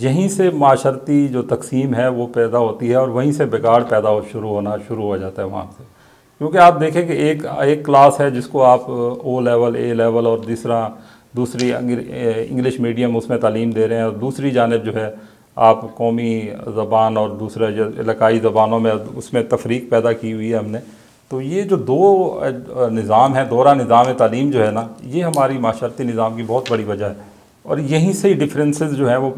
یہیں سے معاشرتی جو تقسیم ہے وہ پیدا ہوتی ہے اور وہیں سے بگاڑ شروع ہو جاتا ہے وہاں سے. کیونکہ آپ دیکھیں کہ ایک کلاس ہے جس کو آپ او لیول اے لیول اور دوسری انگلش میڈیم اس میں تعلیم دے رہے ہیں، اور دوسری جانب جو ہے آپ قومی زبان اور دوسرے جو علاقائی زبانوں میں اس میں تفریق پیدا کی ہوئی ہے ہم نے. تو یہ جو دو نظام ہے، دورہ نظام تعلیم جو ہے نا، یہ ہماری معاشرتی نظام کی بہت بڑی وجہ ہے. اور یہیں سے ہی ڈفرینسز جو ہیں وہ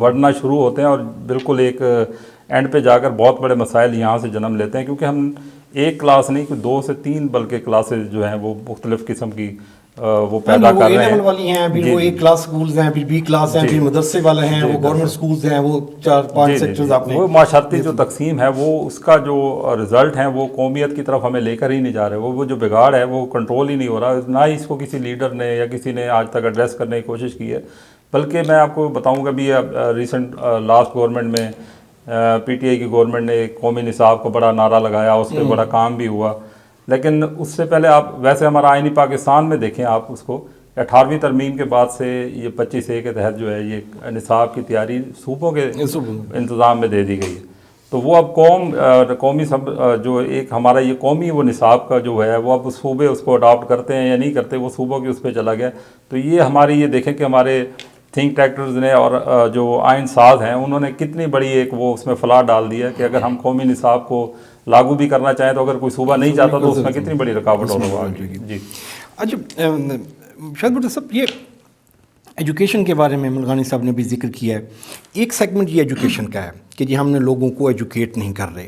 بڑھنا شروع ہوتے ہیں اور بالکل ایک اینڈ پہ جا کر بہت بڑے مسائل یہاں سے جنم لیتے ہیں. کیونکہ ہم ایک کلاس نہیں، کوئی 2 سے 3 بلکہ کلاسز جو ہیں وہ مختلف قسم کی وہ پیدا کر رہے ہیں. والی ہیں، پھر وہ ایک کلاس سکولز ہیں، پھر بی کلاس ہیں، پھر مدرسے والے ہیں، وہ گورنمنٹ سکولز ہیں، وہ 4-5 سیکٹرز آپ نے. وہ معاشرتی جو تقسیم ہے وہ اس کا جو رزلٹ ہے وہ قومیت کی طرف ہمیں لے کر ہی نہیں جا رہے. وہ جو بگاڑ ہے وہ کنٹرول ہی نہیں ہو رہا، نہ ہی اس کو کسی لیڈر نے یا کسی نے آج تک ایڈریس کرنے کی کوشش کی ہے. بلکہ میں آپ کو بتاؤں گا بھی ریسنٹ لاسٹ گورنمنٹ میں پی ٹی آئی کی گورنمنٹ نے قومی نصاب کو بڑا نعرہ لگایا، اس پہ بڑا کام بھی ہوا. لیکن اس سے پہلے آپ ویسے ہمارا آئینی پاکستان میں دیکھیں آپ اس کو 18ویں ترمیم کے بعد سے یہ 25A کے تحت جو ہے یہ نصاب کی تیاری صوبوں کے انتظام میں دے دی گئی ہے. تو وہ اب قومی جو ایک ہمارا یہ قومی وہ نصاب کا جو ہے وہ اب صوبے اس کو اڈاپٹ کرتے ہیں یا نہیں کرتے، وہ صوبوں کی اس پہ چلا گیا. تو یہ ہماری یہ دیکھیں کہ ہمارے تھنک ٹیکٹرز نے اور جو آئین ساز ہیں انہوں نے کتنی بڑی ایک وہ اس میں فلاح ڈال دی ہے کہ اگر ہم قومی نصاب کو لاگو بھی کرنا چاہیں تو اگر کوئی صوبہ نہیں چاہتا تو اس میں کتنی بڑی رکاوٹ ہوگا. جی اچھا شاہد بھٹو صاحب، یہ ایجوکیشن کے بارے میں ملغانی صاحب نے بھی ذکر کیا ہے. ایک سیگمنٹ یہ ایجوکیشن کا ہے کہ جی ہم نے لوگوں کو ایجوکیٹ نہیں کر رہے،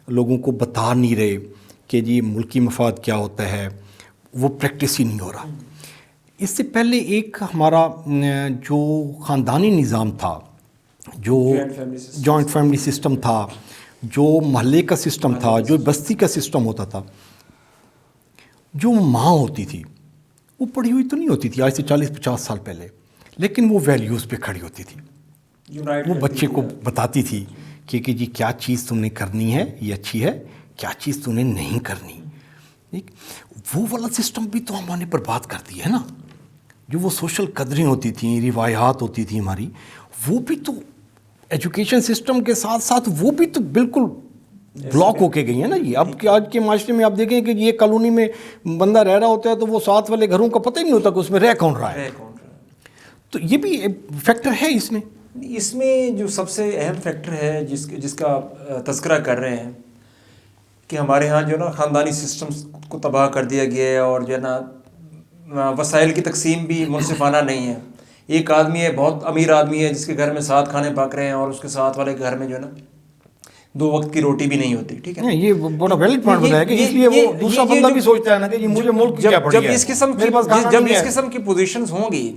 لوگوں کو بتا نہیں رہے کہ جی ملکی مفاد کیا ہوتا ہے، وہ پریکٹس ہی نہیں ہو رہا. اس سے پہلے ایک ہمارا جو خاندانی نظام تھا، جو جوائنٹ فیملی سسٹم تھا، جو محلے کا سسٹم تھا، جو بستی کا سسٹم ہوتا تھا، جو ماں ہوتی تھی وہ پڑھی ہوئی تو نہیں ہوتی تھی آج سے 40-50 سال پہلے، لیکن وہ ویلیوز پہ کھڑی ہوتی تھی. وہ بچے کو بتاتی تھی کہ جی کیا چیز تم نے کرنی ہے یہ اچھی ہے، کیا چیز تم نے نہیں کرنی. وہ والا سسٹم بھی تو ہم نے برباد کر دیا ہے نا. جو وہ سوشل قدریں ہوتی تھیں، روایات ہوتی تھیں ہماری، وہ بھی تو ایجوکیشن سسٹم کے ساتھ ساتھ وہ بھی تو بالکل بلاک ہو کے گئی ہیں نا. یہ اب کہ آج کے معاشرے میں آپ دیکھیں کہ یہ کالونی میں بندہ رہ رہا ہوتا ہے تو وہ ساتھ والے گھروں کا پتہ ہی نہیں ہوتا کہ اس میں رہ کون رہا ہے. تو یہ بھی فیکٹر ہے اس میں. اس میں جو سب سے اہم فیکٹر ہے جس کا تذکرہ کر رہے ہیں کہ ہمارے ہاں جو ہے نا خاندانی سسٹمز کو تباہ کر دیا گیا ہے، اور جو ہے نا وسائل کی تقسیم بھی منصفانہ نہیں ہے. ایک آدمی ہے، بہت امیر آدمی ہے، جس کے گھر میں 7 کھانے پک رہے ہیں، اور اس کے ساتھ والے گھر میں جو ہے نا 2 وقت کی روٹی بھی نہیں ہوتی. ٹھیک ہے، یہ بڑا ویلڈ پوائنٹ بتایا کہ اس لیے وہ دوسرا بندہ بھی سوچتا ہے نا کہ یہ مجھے ملک کیا پڑی ہے. جب اس قسم کی پوزیشنز ہوں گی،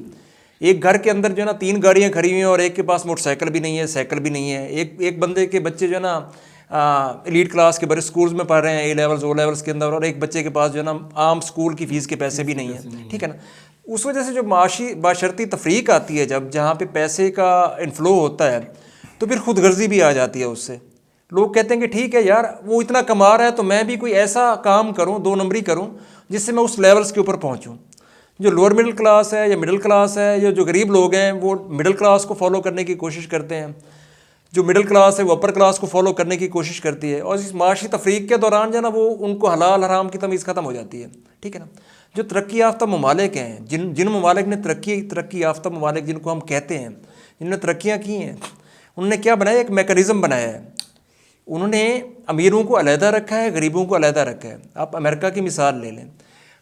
ایک گھر کے اندر جو ہے نا 3 گاڑیاں کھڑی ہوئی ہیں اور ایک کے پاس موٹر سائیکل بھی نہیں ہے، سائیکل بھی نہیں ہے. ایک بندے کے بچے جو ہے نا ایلیٹ کلاس کے بڑے اسکولز میں پڑھ رہے ہیں، اے لیولز او لیولز کے اندر، اور ایک بچے کے پاس جو ہے نا عام اسکول کی فیس کے پیسے بھی نہیں ہیں. ٹھیک ہے نا. اس وجہ سے جو معاشرتی تفریق آتی ہے، جہاں پہ پیسے کا انفلو ہوتا ہے، تو پھر خود غرضی بھی آ جاتی ہے. اس سے لوگ کہتے ہیں کہ ٹھیک ہے یار، وہ اتنا کما رہا ہے تو میں بھی کوئی ایسا کام کروں، 2 نمبری کروں، جس سے میں اس لیولز کے اوپر پہنچوں. جو لوور مڈل کلاس ہے یا مڈل کلاس ہے، یا جو غریب لوگ ہیں وہ مڈل کلاس کو فالو کرنے کی کوشش کرتے ہیں، جو مڈل کلاس ہے وہ اپر کلاس کو فالو کرنے کی کوشش کرتی ہے. اور اس معاشی تفریق کے دوران جو ہے نا وہ ان کو حلال حرام کی تمیز ختم ہو جاتی ہے. ٹھیک ہے نا. جو ترقی یافتہ ممالک ہیں، جن ممالک نے ترقی یافتہ ممالک جن کو ہم کہتے ہیں، جنہوں نے ترقیاں کی ہیں، انہوں نے کیا بنایا؟ ایک میکانزم بنایا ہے. انہوں نے امیروں کو علیحدہ رکھا ہے، غریبوں کو علیحدہ رکھا ہے. آپ امریکہ کی مثال لے لیں.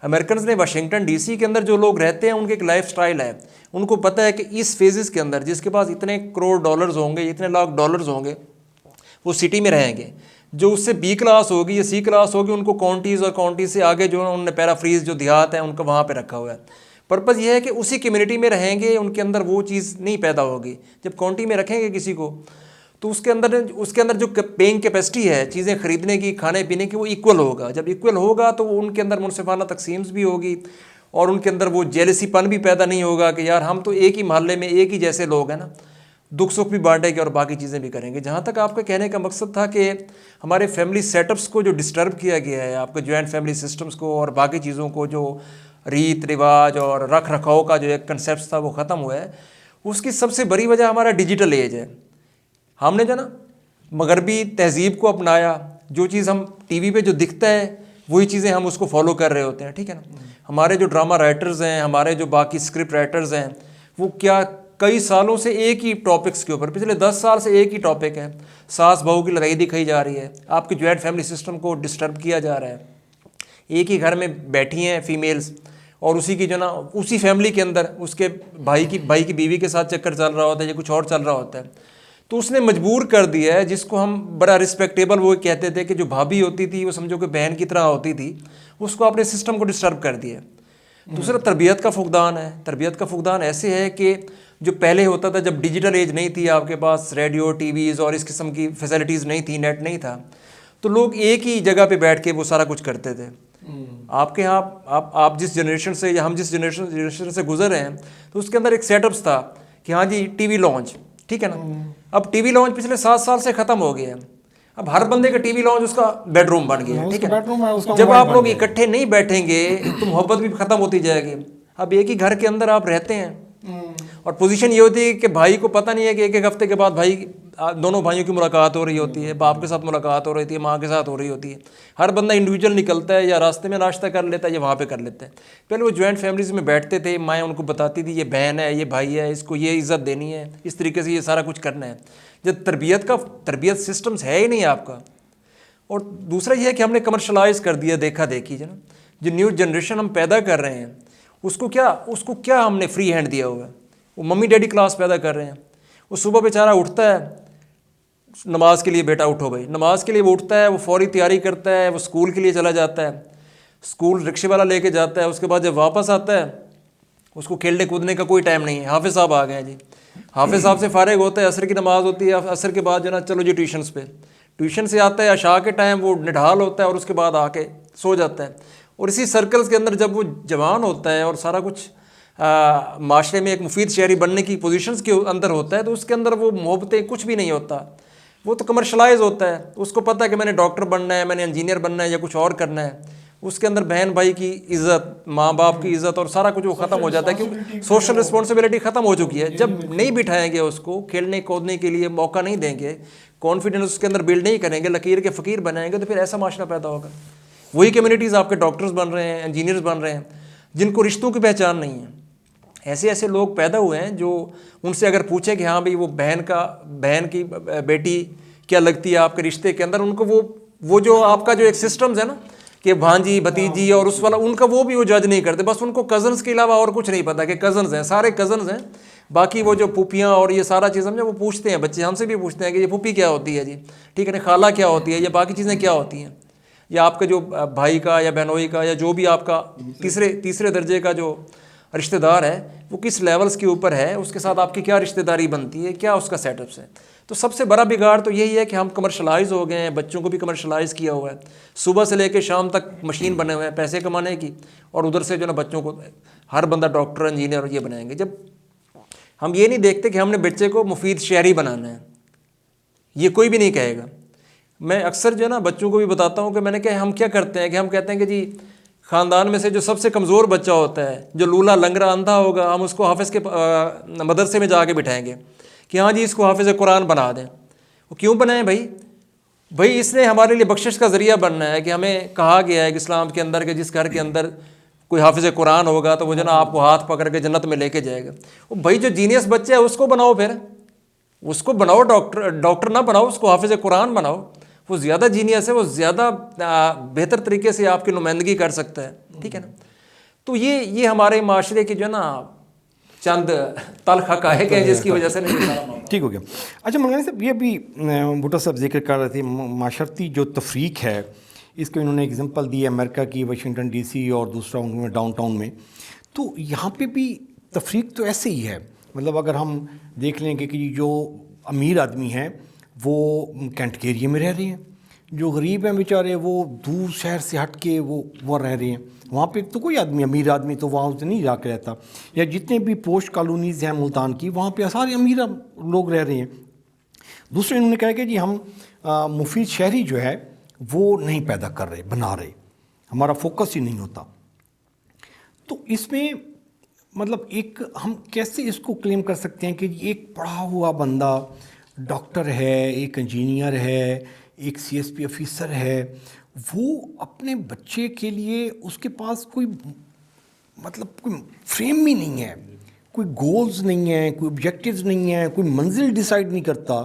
امریکنز نے واشنگٹن ڈی سی کے اندر جو لوگ رہتے ہیں ان کے ایک لائف سٹائل ہے. ان کو پتہ ہے کہ اس فیزز کے اندر جس کے پاس اتنے کروڑ ڈالرز ہوں گے، اتنے لاکھ ڈالرز ہوں گے، وہ سٹی میں رہیں گے. جو اس سے بی کلاس ہوگی یا سی کلاس ہوگی، ان کو کاؤنٹیز اور کاؤنٹیز سے آگے جو انہوں نے پیرافریز جو دیہات ہیں ان کو وہاں پہ رکھا ہوا ہے. پرپز یہ ہے کہ اسی کمیونٹی میں رہیں گے، ان کے اندر وہ چیز نہیں پیدا ہوگی. جب کاؤنٹی میں رکھیں گے کسی کو تو اس کے اندر جو پینگ کیپیسٹی ہے چیزیں خریدنے کی، کھانے پینے کی، وہ ایکول ہوگا. جب ایکول ہوگا تو ان کے اندر منصفانہ تقسیمز بھی ہوگی، اور ان کے اندر وہ جیلسی پن بھی پیدا نہیں ہوگا کہ یار ہم تو ایک ہی محلے میں ایک ہی جیسے لوگ ہیں نا، دکھ سکھ بھی بانٹیں گے اور باقی چیزیں بھی کریں گے. جہاں تک آپ کا کہنے کا مقصد تھا کہ ہمارے فیملی سیٹ اپس کو جو ڈسٹرب کیا گیا ہے، آپ کے جوائنٹ فیملی سسٹمز کو اور باقی چیزوں کو، جو ریت رواج اور رکھ رکھاؤ کا جو ایک کنسیپٹ تھا وہ ختم ہوا ہے. اس کی سب سے بڑی وجہ ہمارا ڈیجیٹل ایج ہے. ہم نے جو نا مغربی تہذیب کو اپنایا, جو چیز ہم ٹی وی پہ جو دکھتا ہے وہی چیزیں ہم اس کو فالو کر رہے ہوتے ہیں, ٹھیک ہے نا. ہمارے جو ڈرامہ رائٹرز ہیں, ہمارے جو باقی اسکرپٹ رائٹرز ہیں, وہ کیا کئی سالوں سے ایک ہی ٹاپکس کے اوپر, پچھلے 10 سال سے ایک ہی ٹاپک ہے, ساس بہو کی لڑائی دکھائی جا رہی ہے, آپ کے جوائنٹ فیملی سسٹم کو ڈسٹرب کیا جا رہا ہے. ایک ہی گھر میں بیٹھی ہیں فیمیلز, اور اسی کی جو نا اسی فیملی کے اندر اس کے بھائی کی بیوی کے ساتھ چکر چل رہا ہوتا ہے یا کچھ اور چل رہا ہوتا ہے. تو اس نے مجبور کر دیا ہے, جس کو ہم بڑا رسپیکٹیبل وہ کہتے تھے کہ جو بھابھی ہوتی تھی وہ سمجھو کہ بہن کی طرح ہوتی تھی, اس کو اپنے سسٹم کو ڈسٹرب کر دیا. دوسرا تربیت کا فقدان ہے. تربیت کا فقدان ایسے ہے کہ جو پہلے ہوتا تھا, جب ڈیجیٹل ایج نہیں تھی, آپ کے پاس ریڈیو, ٹی ویز اور اس قسم کی فیسلٹیز نہیں تھی, نیٹ نہیں تھا, تو لوگ ایک ہی جگہ پہ بیٹھ کے وہ سارا کچھ کرتے تھے. آپ کے یہاں آپ جس جنریشن سے یا ہم جس جنریشن سے گزر رہے ہیں, تو اس کے اندر ایک سیٹ اپس تھا کہ ہاں جی ٹی وی لانچ, ٹھیک ہے نا. اب ٹی وی لانچ پچھلے 7 سال سے ختم ہو گیا ہے. اب ہر بندے کا ٹی وی لانچ اس کا بیڈ روم بن گیا ہے, ٹھیک ہے. جب آپ لوگ اکٹھے نہیں بیٹھیں گے تو محبت بھی ختم ہوتی جائے گی. اب ایک ہی گھر کے اندر آپ رہتے ہیں, اور پوزیشن یہ ہوتی ہے کہ بھائی کو پتہ نہیں ہے کہ ایک ایک ہفتے کے بعد دونوں بھائیوں کی ملاقات ہو رہی ہوتی ہے, باپ کے ساتھ ملاقات ہو رہی ہوتی ہے, ماں کے ساتھ ہو رہی ہوتی ہے. ہر بندہ انڈیویجول نکلتا ہے, یا راستے میں ناشتہ کر لیتا ہے یا وہاں پہ کر لیتا ہے. پہلے وہ جوائنٹ فیملیز میں بیٹھتے تھے, مائیں ان کو بتاتی تھی یہ بہن ہے, یہ بھائی ہے, اس کو یہ عزت دینی ہے, اس طریقے سے یہ سارا کچھ کرنا ہے. جب تربیت سسٹمز ہے ہی نہیں آپ کا. اور دوسرا یہ ہے کہ ہم نے کمرشلائز کر دیا, دیکھا دیکھی جو نا, جو نیو جنریشن ہم پیدا کر رہے ہیں, اس کو کیا ہم نے فری ہینڈ دیا ہوا ہے. وہ ممی ڈیڈی کلاس پیدا کر رہے ہیں. وہ صبح بیچارہ اٹھتا ہے, نماز کے لیے بیٹا اٹھو بھائی, نماز کے لیے وہ اٹھتا ہے, وہ فوری تیاری کرتا ہے, وہ اسکول کے لیے چلا جاتا ہے, اسکول رکشے والا لے کے جاتا ہے. اس کے بعد جب واپس آتا ہے اس کو کھیلنے کودنے کا کوئی ٹائم نہیں ہے. حافظ صاحب آ گئے ہیں جی, حافظ صاحب سے فارغ ہوتا ہے, عصر کی نماز ہوتی ہے, عصر کے بعد جو نا چلو جی ٹیوشنس پہ, ٹیوشن سے آتا ہے, عشاء کے ٹائم وہ نڈھال ہوتا ہے, اور اس کے بعد آ کے سو جاتا ہے. اور اسی سرکلز کے اندر جب وہ جوان ہوتا ہے اور سارا کچھ معاشرے میں ایک مفید شہری بننے کی پوزیشنز کے اندر ہوتا ہے, تو اس کے اندر وہ محبتیں کچھ بھی نہیں ہوتا. وہ تو کمرشلائز ہوتا ہے. اس کو پتہ ہے کہ میں نے ڈاکٹر بننا ہے, میں نے انجینئر بننا ہے, یا کچھ اور کرنا ہے. اس کے اندر بہن بھائی کی عزت, ماں باپ کی عزت اور سارا کچھ وہ ختم ہو جاتا ہے, کیونکہ سوشل رسپانسبلٹی ختم ہو چکی ہے. جب نہیں بٹھائیں گے اس کو, کھیلنے کودنے کے لیے موقع نہیں دیں گے, کانفیڈنس اس کے اندر بلڈ نہیں کریں گے, لکیر کے فقیر بنائیں گے, تو پھر ایسا معاشرہ پیدا ہوگا. وہی کمیونٹیز آپ کے ڈاکٹرز بن رہے ہیں, انجینئرز بن رہے ہیں, جن کو رشتوں کی پہچان نہیں ہے. ایسے لوگ پیدا ہوئے ہیں جو ان سے اگر پوچھیں کہ ہاں بھائی وہ بہن کی بیٹی کیا لگتی ہے آپ کے رشتے کے اندر, ان کو وہ جو آپ کا جو ایک سسٹمز ہے نا کہ بھانجی بھتیجی اور اس والا, ان کا وہ بھی وہ جج نہیں کرتے. بس ان کو کزنز کے علاوہ اور کچھ نہیں پتا کہ کزنز ہیں, سارے کزنز ہیں. باقی وہ جو پھوپھیاں اور یہ سارا چیز ہم وہ پوچھتے ہیں, بچے ہم سے بھی پوچھتے ہیں کہ یہ پھوپھی کیا ہوتی ہے جی, ٹھیک ہے نا, خالہ کیا ہوتی ہے, یا باقی چیزیں کیا ہوتی ہیں, یا آپ کا جو بھائی کا یا بہنوئی کا یا جو بھی آپ کا تیسرے درجے کا جو رشتہ دار ہے وہ کس لیولز کے اوپر ہے, اس کے ساتھ آپ کی کیا رشتہ داری بنتی ہے, کیا اس کا سیٹ اپس ہے. تو سب سے بڑا بگاڑ تو یہی ہے کہ ہم کمرشلائز ہو گئے ہیں, بچوں کو بھی کمرشلائز کیا ہوا ہے. صبح سے لے کے شام تک مشین بنے ہوئے ہیں پیسے کمانے کی, اور ادھر سے جو نا بچوں کو ہر بندہ ڈاکٹر انجینئر اور یہ بنائیں گے. جب ہم یہ نہیں دیکھتے کہ ہم نے بچے کو مفید شہری بنانا ہے, یہ کوئی بھی نہیں کہے گا. میں اکثر جو ہے نا بچوں کو بھی بتاتا ہوں کہ میں نے کہا ہم کیا کرتے ہیں, کہ ہم کہتے ہیں کہ جی خاندان میں سے جو سب سے کمزور بچہ ہوتا ہے, جو لولا لنگڑا اندھا ہوگا, ہم اس کو حافظ کے مدرسے میں جا کے بٹھائیں گے کہ ہاں جی اس کو حافظ قرآن بنا دیں. وہ کیوں بنائیں بھائی اس نے ہمارے لیے بخشش کا ذریعہ بننا ہے. کہ ہمیں کہا گیا ہے کہ اسلام کے اندر کہ جس گھر کے اندر کوئی حافظ قرآن ہوگا تو وہ جو نا آپ کو ہاتھ پکڑ کے جنت میں لے کے جائے گا. وہ بھائی جو جینیس بچہ ہے اس کو بناؤ, پھر اس کو بناؤ, ڈاکٹر نہ بناؤ, اس کو حافظ قرآن بناؤ. وہ زیادہ جینیس ہے, وہ زیادہ بہتر طریقے سے آپ کی نمائندگی کر سکتا ہے, ٹھیک ہے نا. تو یہ ہمارے معاشرے کی جو ہے نا چند تلخ حقائق ہیں جس کی وجہ سے ٹھیک ہو گیا. اچھا مولانا صاحب, یہ بھی بھٹو صاحب ذکر کر رہے تھے معاشرتی جو تفریق ہے, اس کو انہوں نے اگزامپل دی ہے امریکہ کی واشنگٹن ڈی سی اور دوسرا انہوں نے ڈاؤن ٹاؤن میں. تو یہاں پہ بھی تفریق تو ایسے ہی ہے. مطلب اگر ہم دیکھ لیں کہ جو امیر آدمی ہیں وہ کینٹ کے ایریے میں رہ رہے ہیں, جو غریب ہیں بیچارے وہ دور شہر سے ہٹ کے وہ رہ رہے ہیں. وہاں پہ تو کوئی آدمی امیر آدمی تو وہاں سے نہیں جا کے رہتا. یا جتنے بھی پوسٹ کالونیز ہیں ملتان کی, وہاں پہ سارے امیر لوگ رہ رہے ہیں. دوسرے انہوں نے کہا کہ جی ہم مفید شہری جو ہے وہ نہیں پیدا کر رہے, بنا رہے, ہمارا فوکس ہی نہیں ہوتا. تو اس میں مطلب ایک ہم کیسے اس کو کلیم کر سکتے ہیں کہ ایک پڑھا ہوا بندہ ڈاکٹر ہے، ایک انجینئر ہے، ایک سی ایس پی آفیسر ہے، وہ اپنے بچے کے لیے اس کے پاس کوئی مطلب کوئی فریم ہی نہیں ہے، کوئی گولز نہیں ہے، کوئی آبجیکٹیوز نہیں ہے، کوئی منزل ڈیسائیڈ نہیں کرتا،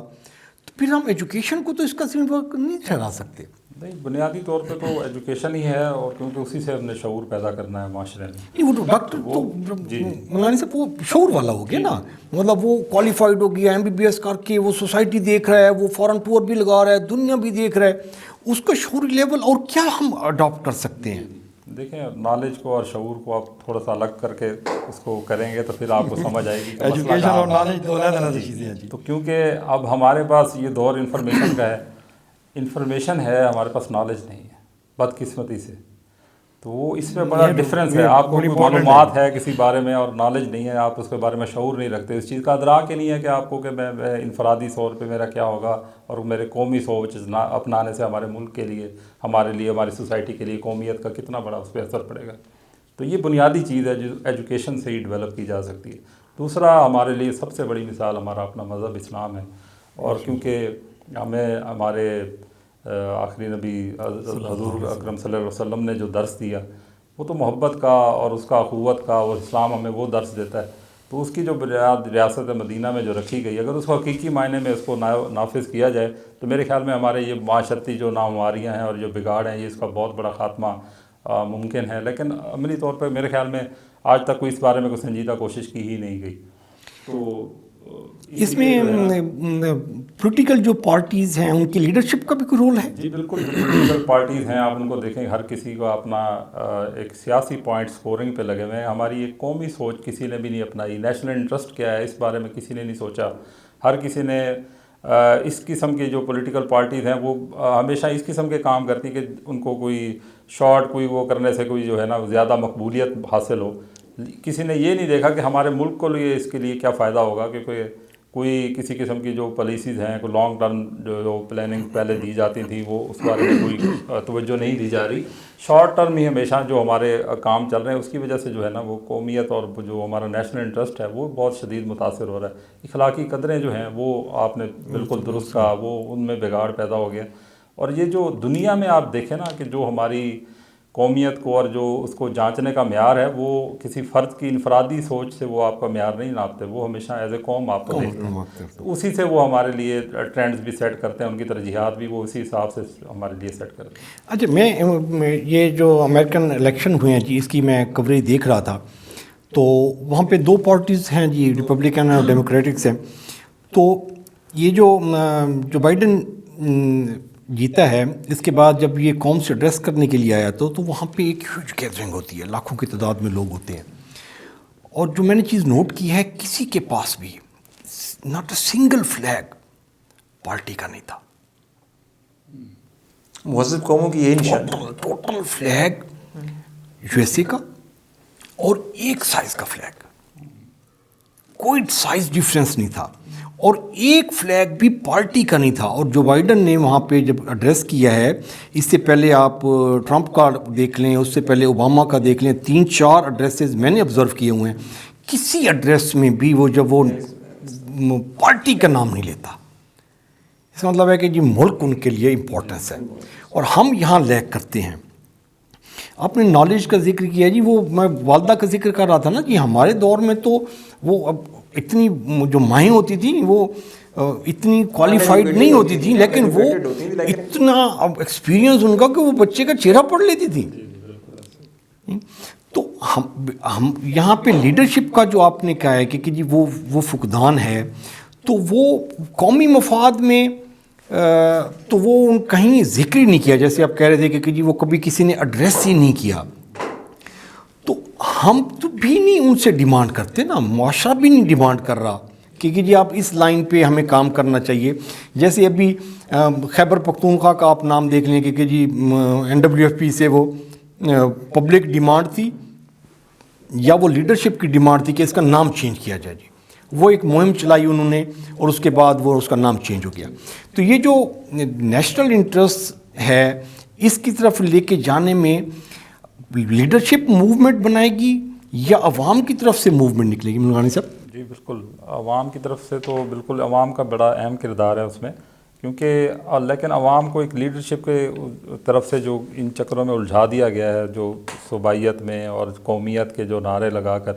تو پھر ہم ایجوکیشن کو تو اس کا ذمہ دار نہیں ٹھہرا سکتے. نہیں، بنیادی طور پہ تو ایجوکیشن ہی ہے، اور کیونکہ اسی سے ہم نے شعور پیدا کرنا ہے معاشرے میں. نہیں، وہ تو ڈاکٹر تو مولانا صاحب وہ شعور والا ہو گیا نا، مطلب وہ کوالیفائڈ ہو گیا، MBBS کر کے وہ سوسائٹی دیکھ رہا ہے، وہ فارن ٹور بھی لگا رہا ہے، دنیا بھی دیکھ رہا ہے، اس کا شعوری لیول اور کیا ہم اڈاپٹ کر سکتے ہیں؟ دیکھیں، نالج کو اور شعور کو آپ تھوڑا سا الگ کر کے اس کو کریں گے تو پھر آپ کو سمجھ آئے گی کہ مسئلہ ایجوکیشن کہاں اور ہے. نالج دو علیحدہ علیحدہ چیزیں ہیں. تو کیونکہ اب ہمارے پاس یہ دور انفارمیشن کا ہے، انفارمیشن ہے، ہمارے پاس نالج نہیں ہے بدقسمتی سے. تو وہ اس میں بڑا ڈفرینس ہے. آپ کو کوئی معلومات ہے کسی بارے میں اور نالج نہیں ہے، آپ اس کے بارے میں شعور نہیں رکھتے، اس چیز کا ادراک ہی نہیں ہے کہ آپ کو کہ میں انفرادی طور پہ میرا کیا ہوگا، اور میرے قومی سوچ اپنانے سے ہمارے ملک کے لیے، ہماری سوسائٹی کے لیے قومیت کا کتنا بڑا اس پہ اثر پڑے گا. تو یہ بنیادی چیز ہے جو ایجوکیشن سے ہی ڈیولپ کی جا سکتی ہے. دوسرا، ہمارے لیے سب سے بڑی مثال ہمارا اپنا مذہب اسلام ہے، اور کیونکہ ہمیں ہمارے آخری نبی حضور اکرم صلی اللہ علیہ وسلم نے جو درس دیا وہ تو محبت کا اور اس کا اخوت کا، اور اسلام ہمیں وہ درس دیتا ہے. تو اس کی جو بنیاد ریاست مدینہ میں جو رکھی گئی، اگر اس کو حقیقی معنی میں اس کو نافذ کیا جائے تو میرے خیال میں ہمارے یہ معاشرتی جو ناہمواریاں ہیں اور جو بگاڑ ہیں، یہ اس کا بہت بڑا خاتمہ ممکن ہے. لیکن عملی طور پہ میرے خیال میں آج تک کوئی اس بارے میں کوئی سنجیدہ کوشش کی ہی نہیں گئی. تو اس میں پولیٹیکل جو پارٹیز ہیں ان کی لیڈرشپ کا بھی کوئی رول ہے؟ جی بالکل، جو پولیٹیکل پارٹیز ہیں آپ ان کو دیکھیں، ہر کسی کو اپنا ایک سیاسی پوائنٹ سکورنگ پہ لگے ہوئے ہیں. ہماری ایک قومی سوچ کسی نے بھی نہیں اپنائی. نیشنل انٹرسٹ کیا ہے اس بارے میں کسی نے نہیں سوچا. ہر کسی نے اس قسم کی جو پولیٹیکل پارٹیز ہیں وہ ہمیشہ اس قسم کے کام کرتی ہیں کہ ان کو کوئی شارٹ کوئی وہ کرنے سے کوئی جو ہے نا زیادہ مقبولیت حاصل ہو. کسی نے یہ نہیں دیکھا کہ ہمارے ملک کو لیے اس کے لیے کیا فائدہ ہوگا، کہ کوئی کسی قسم کی جو پالیسیز ہیں، کوئی لانگ ٹرم جو پلاننگ پہلے دی جاتی تھی وہ اس بارے میں کوئی توجہ نہیں دی جا رہی. شارٹ ٹرم ہی ہمیشہ جو ہمارے کام چل رہے ہیں، اس کی وجہ سے جو ہے نا وہ قومیت اور جو ہمارا نیشنل انٹرسٹ ہے وہ بہت شدید متاثر ہو رہا ہے. اخلاقی قدریں جو ہیں وہ آپ نے بالکل درست کہا، وہ ان میں بگاڑ پیدا ہو گیا. اور یہ جو دنیا میں آپ دیکھیں نا کہ جو ہماری قومیت کو اور جو اس کو جانچنے کا معیار ہے وہ کسی فرد کی انفرادی سوچ سے وہ آپ کا معیار نہیں ناپتے، وہ ہمیشہ ایز اے قوم آپ کو دیکھتے ہیں. تو اسی سے وہ ہمارے لیے ٹرینڈز بھی سیٹ کرتے ہیں، ان کی ترجیحات بھی وہ اسی حساب سے ہمارے لیے سیٹ کرتے ہیں. اچھا، میں یہ جو امریکن الیکشن ہوئے ہیں جی، اس کی میں کوریج دیکھ رہا تھا، تو وہاں پہ دو پارٹیز ہیں جی، ریپبلکن اور ڈیموکریٹکس ہیں. تو یہ جو بائیڈن جیتا ہے، اس کے بعد جب یہ قوم سے ایڈریس کرنے کے لیے آیا تو وہاں پہ ایک ہیوج گیدرنگ ہوتی ہے، لاکھوں کی تعداد میں لوگ ہوتے ہیں. اور جو میں نے چیز نوٹ کی ہے، کسی کے پاس بھی not a single flag party کا نہیں تھا. مہذب قوموں کی یہی نشانی، ٹوٹل فلیگ USA کا اور ایک سائز کا فلیگ، کوئی سائز ڈیفرنس نہیں تھا، اور ایک فلیگ بھی پارٹی کا نہیں تھا. اور جو بائیڈن نے وہاں پہ جب ایڈریس کیا ہے، اس سے پہلے آپ ٹرمپ کا دیکھ لیں، اس سے پہلے اوباما کا دیکھ لیں، 3-4 ایڈریسز میں نے آبزرو کیے ہوئے ہیں، کسی ایڈریس میں بھی وہ جب وہ پارٹی کا نام نہیں لیتا. اس کا مطلب ہے کہ جی ملک ان کے لیے امپورٹنس ہے، اور ہم یہاں لیک کرتے ہیں. آپ نے نالج کا ذکر کیا جی، وہ میں والدہ کا ذکر کر رہا تھا نا، کہ ہمارے دور میں تو وہ اب اتنی جو مائیں ہوتی تھیں وہ اتنی کوالیفائڈ نہیں ہوتی تھیں، لیکن وہ اتنا ایکسپیرینس ان کا کہ وہ بچے کا چہرہ پڑھ لیتی تھیں. تو ہم یہاں پہ لیڈرشپ کا جو آپ نے کہا ہے کہ جی وہ فقدان ہے، تو وہ قومی مفاد میں تو وہ کہیں ذکر ہی نہیں کیا. جیسے آپ کہہ رہے تھے کہ جی وہ کبھی کسی نے ایڈریس ہی نہیں کیا. تو ہم تو بھی نہیں ان سے ڈیمانڈ کرتے نا، معاشرہ بھی نہیں ڈیمانڈ کر رہا کہ جی آپ اس لائن پہ ہمیں کام کرنا چاہیے. جیسے ابھی خیبر پختونخوا کا آپ نام دیکھ لیں کہ جی NWFP سے وہ پبلک ڈیمانڈ تھی یا وہ لیڈرشپ کی ڈیمانڈ تھی کہ اس کا نام چینج کیا جائے. جی وہ ایک مہم چلائی انہوں نے، اور اس کے بعد وہ اس کا نام چینج ہو گیا. تو یہ جو نیشنل انٹرسٹ ہے، اس کی طرف لے کے جانے میں لیڈرشپ موومنٹ بنائے گی یا عوام کی طرف سے موومنٹ نکلے گی ملگانی صاحب؟ جی بالکل، عوام کی طرف سے تو بالکل عوام کا بڑا اہم کردار ہے اس میں، کیونکہ لیکن عوام کو ایک لیڈرشپ کے طرف سے جو ان چکروں میں الجھا دیا گیا ہے، جو صوبائیت میں اور قومیت کے جو نعرے لگا کر،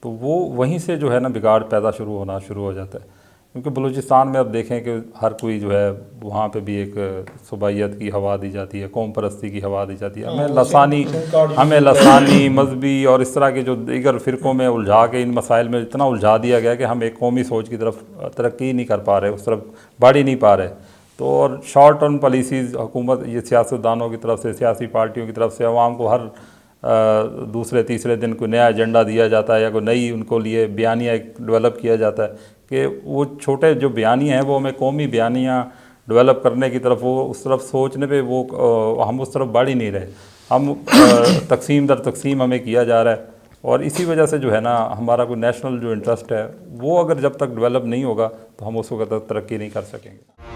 تو وہ وہیں سے جو ہے نا بگاڑ پیدا ہونا شروع ہو جاتا ہے. کیونکہ بلوچستان میں اب دیکھیں کہ ہر کوئی جو ہے وہاں پہ بھی ایک صوبائیت کی ہوا دی جاتی ہے، قوم پرستی کی ہوا دی جاتی ہے. ہمیں لسانی مذہبی اور اس طرح کے جو دیگر فرقوں میں الجھا کے ان مسائل میں اتنا الجھا دیا گیا کہ ہم ایک قومی سوچ کی طرف ترقی نہیں کر پا رہے، اس طرف بڑھ ہی نہیں پا رہے. تو اور شارٹ ٹرم پالیسیز حکومت، یہ سیاستدانوں کی طرف سے، سیاسی پارٹیوں کی طرف سے عوام کو ہر دوسرے تیسرے دن کوئی نیا ایجنڈا دیا جاتا ہے یا کوئی نئی ان کو لیے بیانیہ ایک ڈیولپ کیا جاتا ہے کہ وہ چھوٹے جو بیانیہ ہیں وہ ہمیں قومی بیانیہ ڈیولپ کرنے کی طرف، وہ اس طرف سوچنے پہ وہ ہم اس طرف بڑھ ہی نہیں رہے. ہم تقسیم در تقسیم ہمیں کیا جا رہا ہے، اور اسی وجہ سے جو ہے نا ہمارا کوئی نیشنل جو انٹرسٹ ہے وہ اگر جب تک ڈیولپ نہیں ہوگا تو ہم اس وقت تک ترقی نہیں کر سکیں گے.